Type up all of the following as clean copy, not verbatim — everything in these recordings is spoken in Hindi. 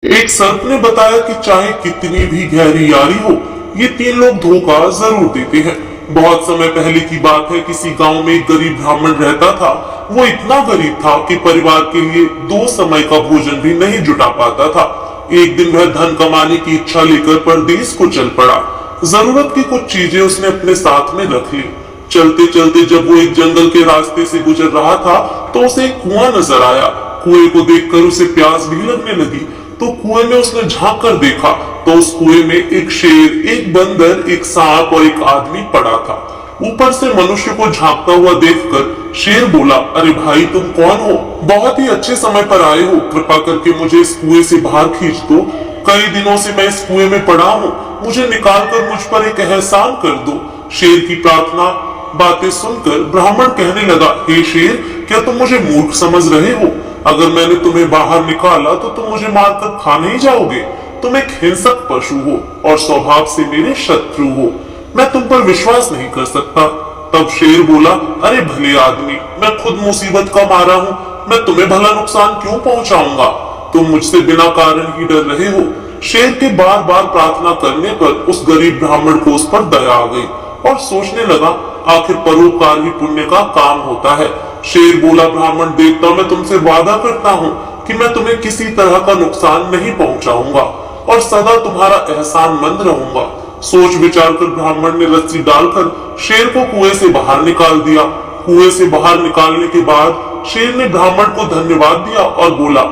एक सर्प ने बताया कि चाहे कितनी भी गहरी यारी हो, ये तीन लोग धोखा जरूर देते हैं। बहुत समय पहले की बात है, किसी गांव में एक गरीब ब्राह्मण रहता था। वो इतना गरीब था कि परिवार के लिए 2 समय का भोजन भी नहीं जुटा पाता था। एक दिन वह धन कमाने की इच्छा लेकर परदेश को चल पड़ा। जरूरत की कुछ चीजें उसने अपने साथ में रख ली। चलते चलते जब वो एक जंगल के रास्ते से गुजर रहा था, तो उसे एक कुआं नजर आया। कुएं को देखकर उसे प्यास भी लगने लगी, तो कुएं में उसने झांक कर देखा, तो उस कुएं में एक शेर, एक बंदर, एक सांप और एक आदमी पड़ा था। ऊपर से मनुष्य को झांकता हुआ देखकर शेर बोला, अरे भाई, तुम कौन हो? बहुत ही अच्छे समय पर आए हो। कृपा करके मुझे इस कुएं से बाहर खींच दो। कई दिनों से मैं इस कुएं में पड़ा हूँ। मुझे निकाल कर मुझ पर एक एहसान कर दो। शेर की प्रार्थना बातें सुनकर ब्राह्मण कहने लगा, हे शेर, क्या तुम मुझे मूर्ख समझ रहे हो? अगर मैंने तुम्हें बाहर निकाला तो तुम मुझे मारकर खा नहीं जाओगे। तुम एक हिंसक पशु हो और स्वभाव से मेरे शत्रु हो। मैं तुम पर विश्वास नहीं कर सकता। तब शेर बोला, अरे भले आदमी, मैं खुद मुसीबत का मारा हूँ। मैं तुम्हें भला नुकसान क्यों पहुंचाऊंगा? तुम मुझसे बिना कारण ही डर रहे हो। शेर के बार बार प्रार्थना करने पर उस गरीब ब्राह्मण को उस पर दया आ गई और सोचने लगा, आखिर परोपकार ही पुण्य का काम होता है। शेर बोला, ब्राह्मण देवता, मैं तुमसे वादा करता हूँ कि मैं तुम्हें किसी तरह का नुकसान नहीं पहुंचाऊंगा और सदा तुम्हारा एहसानमंद रहूंगा। सोच विचार कर ब्राह्मण ने रस्सी डालकर शेर को कुएं से बाहर निकाल दिया। कुएं से बाहर निकालने के बाद शेर ने ब्राह्मण को धन्यवाद दिया और बोला,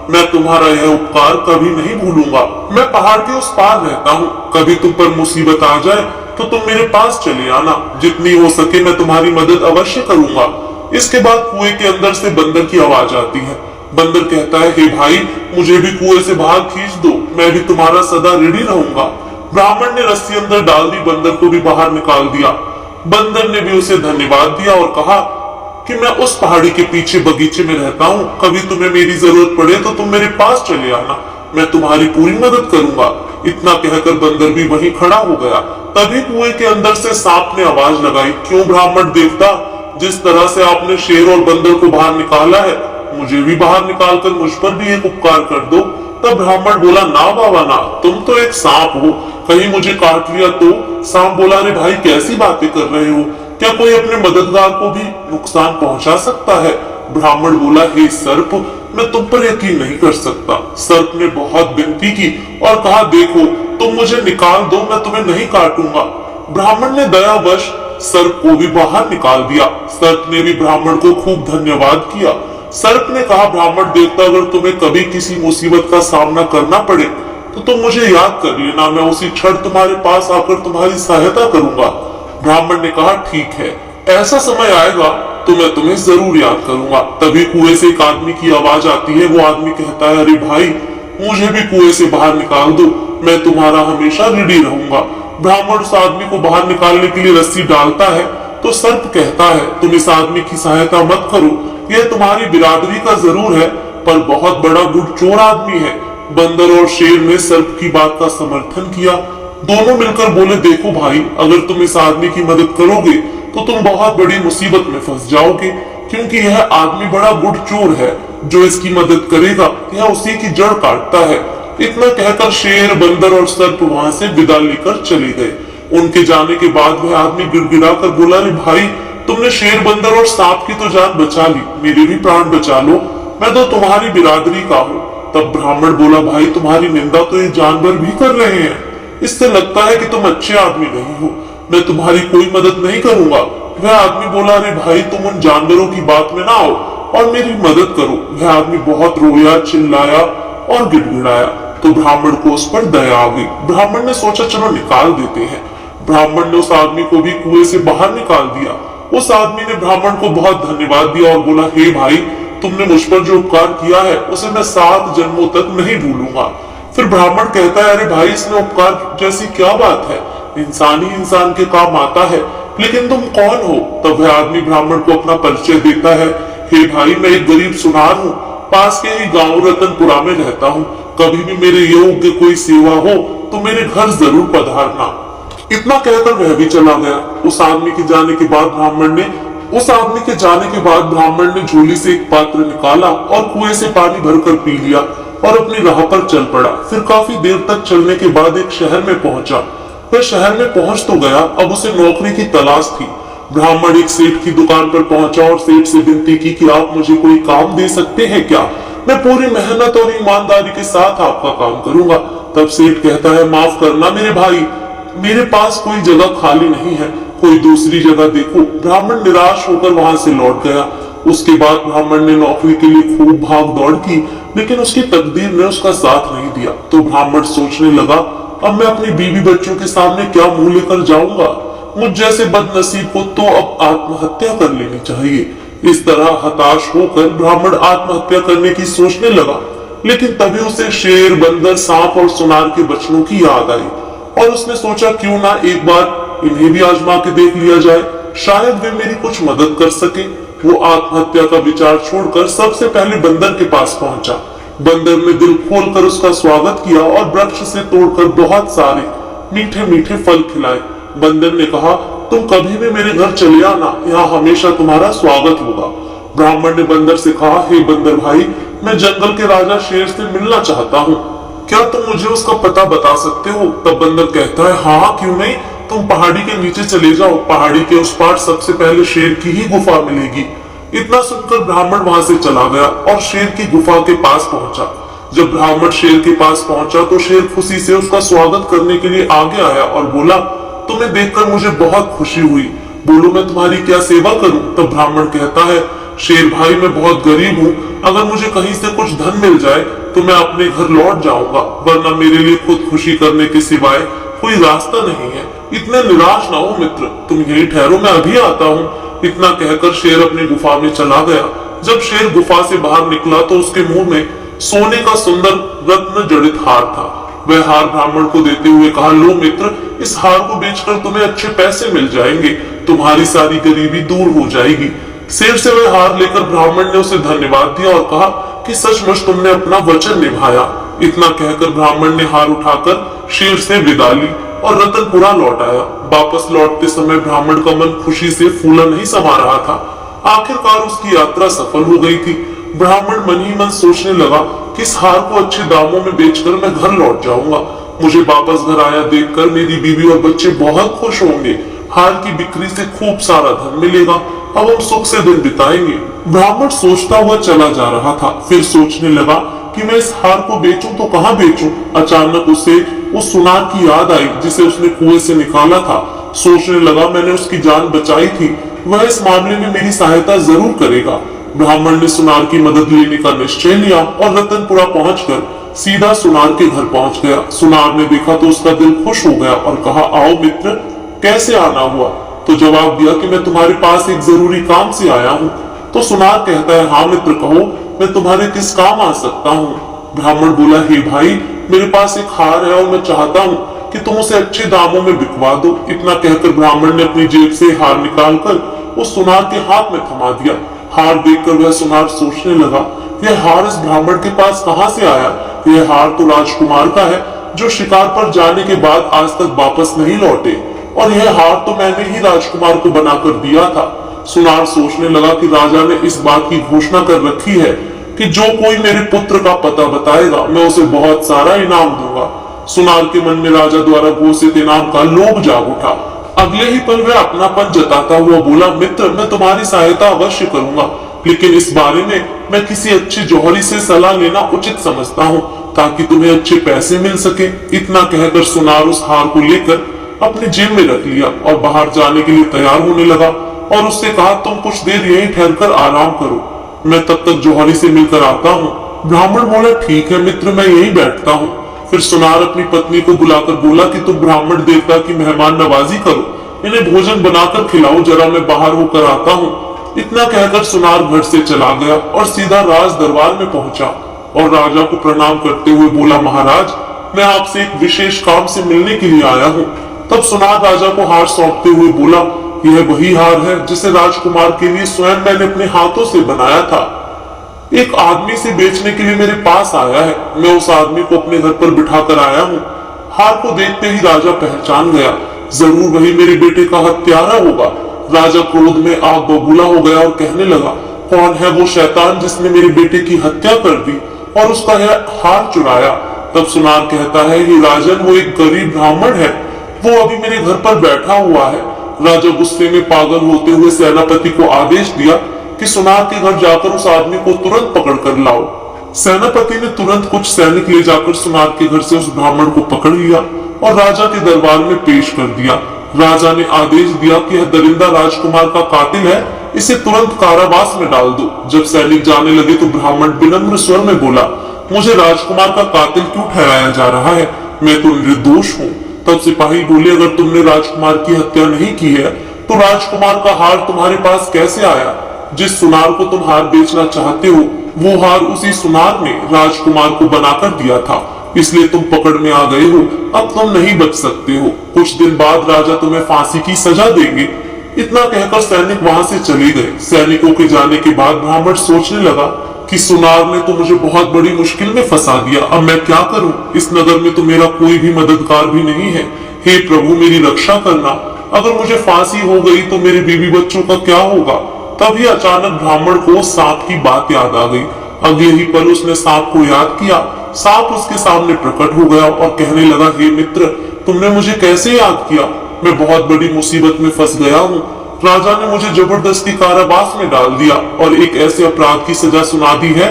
मैं तुम्हारा यह उपकार कभी नहीं भूलूंगा। मैं पहाड़ के उस पार रहता हूँ। कभी तुम पर मुसीबत आ जाए तो तुम मेरे पास चले आना। जितनी हो सके मैं तुम्हारी मदद अवश्य करूंगा। इसके बाद कुएं के अंदर से बंदर की आवाज आती है। बंदर कहता है, हे भाई, मुझे भी कुएं से बाहर खींच दो। मैं भी तुम्हारा सदा ऋणी रहूंगा। ब्राह्मण ने रस्सी अंदर डाल दी, बंदर को भी बाहर निकाल दिया। बंदर ने भी उसे धन्यवाद दिया और कहा कि मैं उस पहाड़ी के पीछे बगीचे में रहता हूँ। कभी तुम्हें मेरी जरूरत पड़े तो तुम मेरे पास चले आना। मैं तुम्हारी पूरी मदद करूंगा। इतना कहकर बंदर भी वहीं खड़ा हो गया। तभी कुएं के अंदर से सांप ने आवाज लगाई, क्यों ब्राह्मण देवता, जिस तरह से आपने शेर और बंदर को बाहर निकाला है, मुझे भी बाहर निकालकर मुझ पर भी एक उपकार कर दो। तब ब्राह्मण बोला, ना बाबा ना, तुम तो एक सांप हो, कहीं मुझे काट लिया तो? सांप बोला, अरे भाई, कैसी बातें कर रहे हो? क्या कोई अपने मददगार को भी नुकसान पहुंचा सकता है? ब्राह्मण बोला, हे सर्प, मैं तुम पर यकीन नहीं कर सकता। सर्प ने बहुत विनती की और कहा, देखो, तुम मुझे निकाल दो, मैं तुम्हें नहीं काटूंगा। ब्राह्मण ने दयावश सर्प को भी बाहर निकाल दिया। सर्प ने भी ब्राह्मण को खूब धन्यवाद किया। सर्प ने कहा, ब्राह्मण देवता, अगर तुम्हें कभी किसी मुसीबत का सामना करना पड़े तो तुम मुझे याद कर लेना। मैं उसी क्षण तुम्हारे पास आकर तुम्हारी सहायता करूंगा। ब्राह्मण ने कहा, ठीक है, ऐसा समय आएगा तो मैं तुम्हें जरूर याद करूंगा। तभी कुएं से एक आदमी की आवाज आती है। वो आदमी कहता है, अरे भाई, मुझे भी कुएं से बाहर निकाल दो। मैं तुम्हारा हमेशा ऋणी रहूंगा। ब्राह्मण उस आदमी को बाहर निकालने के लिए रस्सी डालता है तो सर्प कहता है, तुम इस आदमी की सहायता मत करो। यह तुम्हारी बिरादरी का जरूर है, पर बहुत बड़ा गुड़चोर आदमी है। बंदर और शेर ने सर्प की बात का समर्थन किया। दोनों मिलकर बोले, देखो भाई, अगर तुम इस आदमी की मदद करोगे तो तुम बहुत बड़ी मुसीबत में फंस जाओगे, क्योंकि यह आदमी बड़ा गुड़चोर है। जो इसकी मदद करेगा यह उसी की जड़ काटता है। इतना कहकर शेर, बंदर और सर्प वहां से विदा लेकर चले गए। उनके जाने के बाद वह आदमी गिड़गिड़ा कर बोला, अरे भाई, तुमने शेर, बंदर और सांप की तो जान बचा ली, मेरे भी प्राण बचा लो। मैं तो तुम्हारी बिरादरी का हूँ। तब ब्राह्मण बोला, भाई, तुम्हारी निंदा तो ये जानवर भी कर रहे हैं। इससे लगता है कि तुम अच्छे आदमी नहीं हो। मैं तुम्हारी कोई मदद नहीं करूंगा। वह आदमी बोला, अरे भाई, तुम उन जानवरों की बात में ना आओ और मेरी मदद करो। वह आदमी बहुत रोया, चिल्लाया और गिड़गिड़ाया। तो ब्राह्मण को उस पर दया आ गई। ब्राह्मण ने सोचा, चलो निकाल देते हैं। ब्राह्मण ने उस आदमी को भी कुएं से बाहर निकाल दिया। उस आदमी ने ब्राह्मण को बहुत धन्यवाद दिया और बोला, हे भाई, तुमने मुझ पर जो उपकार किया है उसे मैं 7 जन्मों तक नहीं भूलूंगा। फिर ब्राह्मण कहता है, अरे भाई, इसमें उपकार जैसी क्या बात है? इंसान ही इंसान के काम आता है, लेकिन तुम कौन हो? तब वह आदमी ब्राह्मण को अपना परिचय देता है। हे भाई, मैं एक गरीब सुनार हूँ, पास के ही गांव रतनपुरा में रहता हूँ। कभी भी मेरे योग्य कोई सेवा हो तो मेरे घर जरूर पधारना। इतना कहकर वह भी चला गया। उस आदमी के जाने के बाद ब्राह्मण ने झोली से एक पात्र निकाला और कुएं से पानी भरकर पी लिया। और अपनी राह पर चल पड़ा। फिर काफी देर तक चलने के बाद एक शहर में पहुंचा। वह शहर में पहुंच तो गया, अब उसे नौकरी की तलाश थी। ब्राह्मण एक सेठ की दुकान पर पहुंचा और सेठ से विनती की कि आप मुझे कोई काम दे सकते हैं क्या? मैं पूरी मेहनत और ईमानदारी के साथ आपका काम करूंगा। तब सेठ कहता है, माफ करना मेरे भाई, मेरे पास कोई जगह खाली नहीं है, कोई दूसरी जगह देखो। ब्राह्मण निराश होकर वहां से लौट गया। उसके बाद ब्राह्मण ने नौकरी के लिए खूब भाग दौड़ की, लेकिन उसकी तकदीर ने उसका साथ नहीं दिया। तो ब्राह्मण सोचने लगा, अब मैं अपनी बीवी बच्चों के सामने क्या मुंह लेकर जाऊंगा? मुझ जैसे बदनसीब को तो अब आत्महत्या कर लेनी चाहिए। इस तरह हताश होकर ब्राह्मण आत्महत्या करने की सोचने लगा, लेकिन तभी उसे शेर, बंदर, सांप और सुनार के बचनों की याद आई और उसने सोचा क्यों ना एक बार इन्हें भी आजमा के देख लिया जाए, शायद वे मेरी कुछ मदद कर सके। वो आत्महत्या का विचार छोड़कर सबसे पहले बंदर के पास पहुंचा। बंदर ने दिल खोलकर उसका स्वागत किया और वृक्ष से तोड़कर बहुत सारे मीठे मीठे फल खिलाए। बंदर ने कहा, तुम कभी भी मेरे घर चले आना, यहाँ हमेशा तुम्हारा स्वागत होगा। ब्राह्मण ने बंदर से कहा, हे बंदर भाई, मैं जंगल के राजा शेर से मिलना चाहता हूँ, क्या तुम मुझे उसका पता बता सकते हो? तब बंदर कहता है, हाँ क्यों नहीं, तुम पहाड़ी के नीचे चले जाओ, पहाड़ी के उस पार सबसे पहले शेर की ही गुफा मिलेगी। इतना सुनकर ब्राह्मण वहां से चला गया और शेर की गुफा के पास पहुंचा। जब ब्राह्मण शेर के पास पहुंचा तो शेर खुशी से उसका स्वागत करने के लिए आगे आया और बोला, तुम्हें देखकर मुझे बहुत खुशी हुई, बोलो मैं तुम्हारी क्या सेवा करूं? तब ब्राह्मण कहता है, शेर भाई मैं बहुत गरीब हूँ, अगर मुझे कहीं से कुछ धन मिल जाए तो मैं अपने घर लौट जाऊंगा, वरना मेरे लिए खुद खुशी करने के सिवाय कोई रास्ता नहीं है। इतने निराश ना हो मित्र, तुम यही ठहरो, मैं अभी आता हूँ। इतना कहकर शेर अपनी गुफा में चला गया। जब शेर गुफा से बाहर निकला तो उसके मुंह में सोने का सुंदर रत्न जड़ित हार था। वह हार ब्राह्मण को देते हुए कहा, लो मित्र, इस हार को बेचकर तुम्हें अच्छे पैसे मिल जाएंगे, तुम्हारी सारी गरीबी दूर हो जाएगी। शेर से वह हार लेकर ब्राह्मण ने उसे धन्यवाद दिया और कहा कि सचमुच तुमने अपना वचन निभाया। इतना कहकर ब्राह्मण ने हार उठाकर शेर से विदा ली और रतनपुरा लौट आया। वापस लौटते समय ब्राह्मण का मन खुशी से फूला नहीं समा रहा था। आखिरकार उसकी यात्रा सफल हो गई थी। ब्राह्मण मन ही मन सोचने लगा कि इस हार को अच्छे दामों में बेचकर मैं घर लौट जाऊंगा। मुझे वापस घर आया देखकर मेरी बीवी और बच्चे बहुत खुश होंगे। हार की बिक्री से खूब सारा धन मिलेगा, अब हम सुख से दिन बिताएंगे। ब्राह्मण सोचता हुआ चला जा रहा था। फिर सोचने लगा कि मैं इस हार को बेचूं तो कहां बेचूं। अचानक उसे उस सुनार की याद आई जिसे उसने कुएं से निकाला था। सोचने लगा, मैंने उसकी जान बचाई थी, वह इस मामले में मेरी सहायता जरूर करेगा। ब्राह्मण ने सुनार की मदद लेने का निश्चय लिया और रतनपुरा पहुंचकर सीधा सुनार के घर पहुंच गया। सुनार ने देखा तो उसका दिल खुश हो गया और कहा, आओ मित्र, कैसे आना हुआ? तो जवाब दिया कि मैं तुम्हारे पास एक जरूरी काम से आया हूँ। तो सुनार कहता है, हाँ मित्र कहो, मैं तुम्हारे किस काम आ सकता हूँ? ब्राह्मण बोला, हे भाई, मेरे पास एक हार है और मैं चाहता हूँ कि तुम उसे अच्छे दामों में बिकवा दो। इतना कहकर ब्राह्मण ने अपनी जेब से हार निकालकर उस सुनार के हाथ में थमा दिया। हार देखकर वह सुनार सोचने लगा, यह हार इस ब्राह्मण के पास कहाँ से आया? यह हार तो राजकुमार का है जो शिकार पर जाने के बाद आज तक वापस नहीं लौटे, और यह हार तो मैंने ही राजकुमार को बनाकर दिया था। सुनार सोचने लगा कि राजा ने इस बात की घोषणा कर रखी है कि जो कोई मेरे पुत्र का पता बताएगा मैं उसे बहुत सारा इनाम दूंगा। सुनार के मन में राजा द्वारा घोषित इनाम का लोभ जाग उठा। अगले ही पल वह अपनापन जताता हुआ बोला, मित्र, मैं तुम्हारी सहायता अवश्य करूंगा, लेकिन इस बारे में मैं किसी अच्छे जौहरी से सलाह लेना उचित समझता हूँ ताकि तुम्हें अच्छे पैसे मिल सके। इतना कहकर सुनार उस हार को लेकर अपने जेब में रख लिया और बाहर जाने के लिए तैयार होने लगा और उससे कहा, तुम कुछ देर यहीं ठहरकर आराम करो, मैं तब तक जौहरी से मिलकर आता हूँ। ब्राह्मण बोला, ठीक है मित्र, मैं यहीं बैठता हूँ। फिर सुनार अपनी पत्नी को बुलाकर बोला कि तुम ब्राह्मण देवता की मेहमान नवाजी करो, इन्हें भोजन बनाकर खिलाओ, जरा मैं बाहर होकर आता हूँ। इतना कहकर सुनार घर से चला गया और सीधा राज दरबार में पहुंचा और राजा को प्रणाम करते हुए बोला, महाराज, मैं आपसे एक विशेष काम से मिलने के लिए आया हूँ। तब सुनार राजा को हार सौंपते हुए बोला, यह वही हार है जिसे राजकुमार के लिए स्वयं मैंने अपने हाथों से बनाया था। एक आदमी से बेचने के लिए मेरे पास आया है, मैं उस आदमी को अपने घर पर बिठाकर आया हूँ। हार को देखते ही राजा पहचान गया, जरूर वही मेरे बेटे का हत्यारा होगा। राजा क्रोध में आग बबूला हो गया और कहने लगा, कौन है वो शैतान जिसने मेरे बेटे की हत्या कर दी? और उसका हार चुराया। तब सुनार कहता है, हे राजन, वो एक गरीब ब्राह्मण है, वो अभी मेरे घर पर बैठा हुआ है। राजा गुस्से में पागल होते हुए सेनापति को आदेश दिया कि सुनार के घर जाकर उस आदमी को तुरंत पकड़ कर लाओ। सेनापति ने तुरंत कुछ सैनिक ले जाकर सुनार के घर से उस ब्राह्मण को पकड़ लिया और राजा के दरबार में पेश कर दिया। राजा ने आदेश दिया कि यह दरिंदा राजकुमार का कातिल है, इसे तुरंत कारावास में डाल दो। जब सैनिक जाने लगे तो ब्राह्मण विनम्र स्वर में बोला, मुझे राजकुमार का कातिल क्यों ठहराया जा रहा है? मैं तो निर्दोष हूँ। तब सिपाही बोले, अगर तुमने राजकुमार की हत्या नहीं की है तो राजकुमार का हार तुम्हारे पास कैसे आया? जिस सुनार को तुम हार बेचना चाहते हो, वो हार उसी सुनार ने राजकुमार को बनाकर दिया था, इसलिए तुम पकड़ में आ गए हो। अब तुम नहीं बच सकते हो। कुछ दिन बाद राजा तुम्हें फांसी की सजा देंगे। इतना कहकर सैनिक वहां से चले गए। सैनिकों के जाने के बाद ब्राह्मण सोचने लगा कि सुनार ने तो मुझे बहुत बड़ी मुश्किल में फंसा दिया। अब मैं क्या करूं? इस नगर में तो मेरा कोई भी मददगार भी नहीं है। हे प्रभु, मेरी रक्षा करना। अगर मुझे फांसी हो गई तो मेरे बीवी बच्चों का क्या होगा? तभी अचानक ब्राह्मण को सांप की बात याद आ गई। अगले ही पल उसने सांप को याद किया। सांप उसके सामने प्रकट हो गया और कहने लगा, हे मित्र, तुमने मुझे कैसे याद किया? मैं बहुत बड़ी मुसीबत में फंस गया हूँ। राजा ने मुझे जबरदस्ती कारावास में डाल दिया और एक ऐसे अपराध की सजा सुना दी है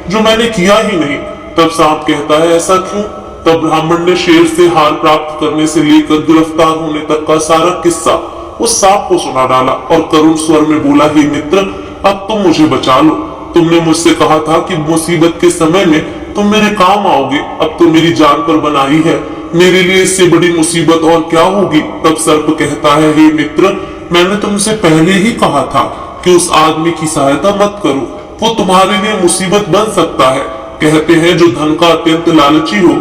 जो मैंने किया ही नहीं। तब सांप कहता है, ऐसा क्यों? तब ब्राह्मण ने शेर से हार प्राप्त करने से लेकर गिरफ्तार होने तक का सारा किस्सा उस सांप को सुना डाला और करुण स्वर में बोला, हे मित्र, अब तुम मुझे बचा लो। तुमने मुझसे कहा था कि मुसीबत के समय में तुम मेरे काम आओगे। अब तो मेरी जान पर बनाई है, मेरे लिए इससे बड़ी मुसीबत और क्या होगी? तब सर्प कहता है, हे मित्र, मैंने तुमसे पहले ही कहा था कि उस आदमी की सहायता मत करो, वो तुम्हारे लिए मुसीबत बन सकता है। कहते हैं, जो धन का अत्यंत लालची हो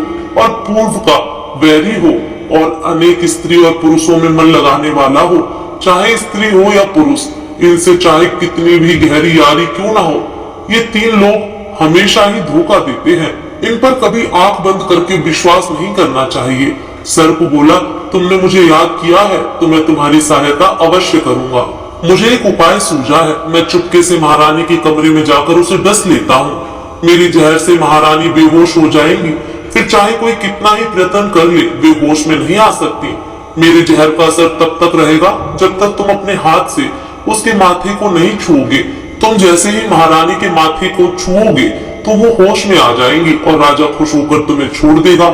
और पूर्व का वैरी हो और अनेक स्त्री और पुरुषों में मन लगाने वाला हो, चाहे स्त्री हो या पुरुष, इनसे चाहे कितनी भी गहरी यारी क्यों ना हो, ये तीन लोग हमेशा ही धोखा देते हैं। इन पर कभी आंख बंद करके विश्वास नहीं करना चाहिए। सर्प बोला, तुमने मुझे याद किया है तो मैं तुम्हारी सहायता अवश्य करूंगा। मुझे एक उपाय सूझा है। मैं चुपके से महारानी के कमरे में जाकर उसे डस लेता हूँ। मेरी जहर से महारानी बेहोश हो जाएंगी, फिर चाहे कोई कितना ही प्रयत्न कर ले, वे होश में नहीं आ सकती। मेरे जहर का असर तब तक रहेगा जब तक तुम अपने हाथ से उसके माथे को नहीं छूओगे। तुम जैसे ही महारानी के माथे को छुओगे तो वो होश में आ जाएंगी और राजा खुश होकर तुम्हें छोड़ देगा।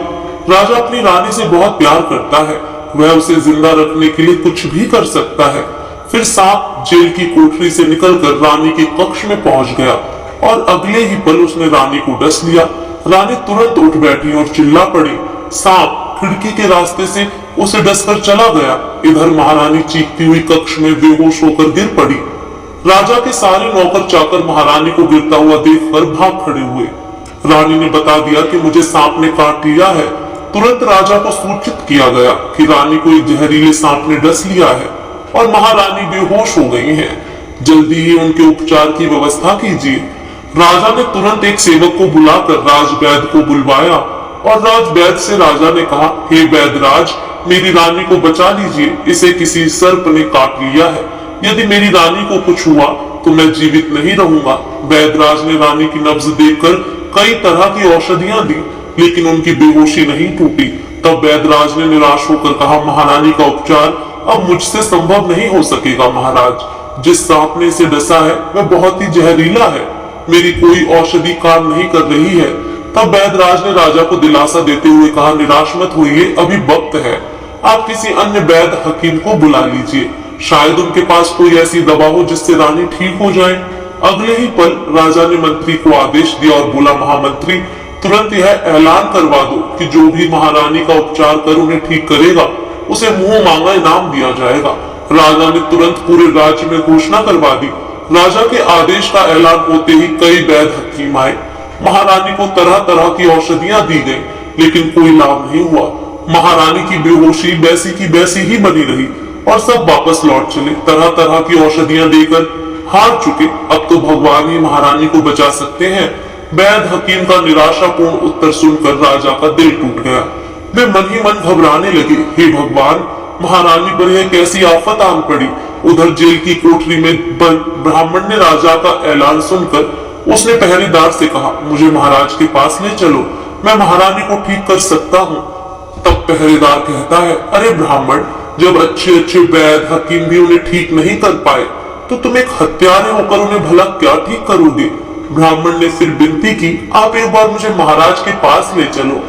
राजा अपनी रानी से बहुत प्यार करता है, वह उसे जिंदा रखने के लिए कुछ भी कर सकता है। फिर सांप जेल की कोठरी से निकलकर रानी के कक्ष में पहुंच गया और अगले ही पल उसने रानी को डस लिया। रानी तुरंत उठ बैठी और चिल्ला पड़ी। सांप खिड़की के रास्ते से उसे डसकर चला गया। इधर महारानी चीखती हुई कक्ष में बेहोश होकर गिर पड़ी। राजा के सारे नौकर चाकर महारानी को गिरता हुआ देखकर भाग खड़े हुए। रानी ने बता दिया कि मुझे सांप ने काट लिया है। तुरंत राजा को सूचित किया गया कि रानी को एक जहरीले सांप ने डस लिया है और महारानी बेहोश हो गई हैं। जल्दी ही उनके उपचार की व्यवस्था कीजिए। राजा ने तुरंत एक सेवक को बुलाकर राजवैद्य को बुलवाया और राजवैद्य से राजा ने कहा, हे वैद्यराज, मेरी रानी को बचा लीजिए, इसे किसी सर्प ने काट लिया है। यदि मेरी रानी को कुछ हुआ तो मैं जीवित नहीं रहूंगा। वैद्यराज ने रानी की नब्ज देखकर कई तरह की औषधियां दी, लेकिन उनकी बेहोशी नहीं टूटी। तब वैद्यराज ने निराश होकर कहा, महारानी का उपचार अब मुझसे संभव नहीं हो सकेगा महाराज। जिस सांप ने इसे डसा है वह बहुत ही जहरीला है, मेरी कोई औषधि काम नहीं कर रही है। तब वैद्यराज ने राजा को दिलासा देते हुए कहा, निराश मत होइए, अभी वक्त है। आप किसी अन्य वैद्य हकीम को बुला लीजिए, शायद उनके पास कोई ऐसी दवा हो जिससे रानी ठीक हो जाए। अगले ही पल राजा ने मंत्री को आदेश दिया और बोला, महामंत्री, तुरंत यह ऐलान करवा दो कि जो भी महारानी का उपचार कर उन्हें ठीक करेगा उसे मुंह मांगा इनाम दिया जाएगा। राजा ने तुरंत पूरे राज्य में घोषणा करवा दी। राजा के आदेश का ऐलान होते ही कई वैद्य हकीम आए। महारानी को तरह तरह की औषधियां दी गई, लेकिन कोई लाभ नहीं हुआ। महारानी की बेहोशी वैसी की वैसी ही बनी रही और सब वापस लौट चले, तरह तरह की औषधियां देकर हार चुके। अब तो भगवान ही महारानी को बचा सकते हैं। वैद्य हकीम का निराशापूर्ण उत्तर सुनकर राजा का दिल टूट गया। वे मन ही मन घबराने लगे, हे भगवान, महारानी पर यह कैसी आफत आन पड़ी। उधर जेल की कोठरी में ब्राह्मण ने राजा का ऐलान सुनकर उसने पहरेदार से कहा, मुझे महाराज के पास ले चलो, मैं महारानी को ठीक कर सकता हूँ। तब पहरेदार कहता है, अरे ब्राह्मण, जब अच्छे अच्छे वैद्य हकीम भी उन्हें ठीक नहीं कर पाए तो तुम एक हत्यारे होकर उन्हें भला क्या ठीक करोगे। ब्राह्मण ने फिर विनती की, आप एक बार मुझे महाराज के पास ले चलो,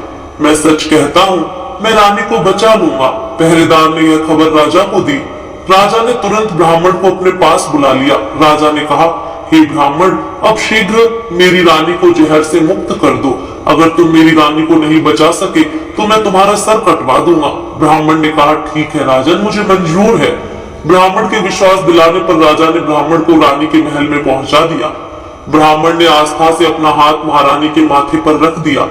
मैं सच कहता हूँ मैं रानी को बचा लूंगा। पहरेदार ने यह खबर राजा को दी। राजा ने तुरंत ब्राह्मण को अपने पास बुला लिया। राजा ने कहा, हे ब्राह्मण, अब शीघ्र मेरी रानी को जहर से मुक्त कर दो। अगर तुम मेरी रानी को नहीं बचा सके तो मैं तुम्हारा सर कटवा दूंगा। ब्राह्मण ने कहा, ठीक है राजन, मुझे मंजूर है। ब्राह्मण के विश्वास दिलाने पर राजा ने ब्राह्मण को रानी के महल में पहुंचा दिया। ब्राह्मण ने आस्था से अपना हाथ महारानी के माथे पर रख दिया।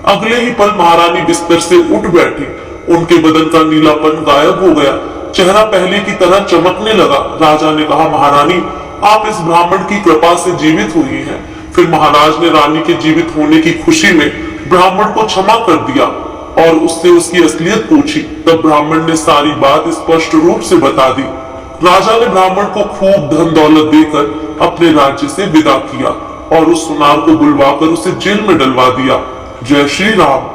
अगले ही पल महारानी बिस्तर से उठ बैठी। उनके बदन का नीलापन गायब हो गया, चेहरा पहले की तरह चमकने लगा। राजा ने कहा, महारानी, आप इस ब्राह्मण की कृपा से जीवित हुई हैं। फिर महाराज ने रानी के जीवित होने की खुशी में ब्राह्मण को क्षमा कर दिया और उससे उसकी असलियत पूछी। तब ब्राह्मण ने सारी बात स्पष्ट रूप से बता दी। राजा ने ब्राह्मण को खूब धन दौलत देकर अपने राज्य से विदा किया और उस सुनार को बुलवाकर उसे जेल में डलवा दिया। जय श्री राम।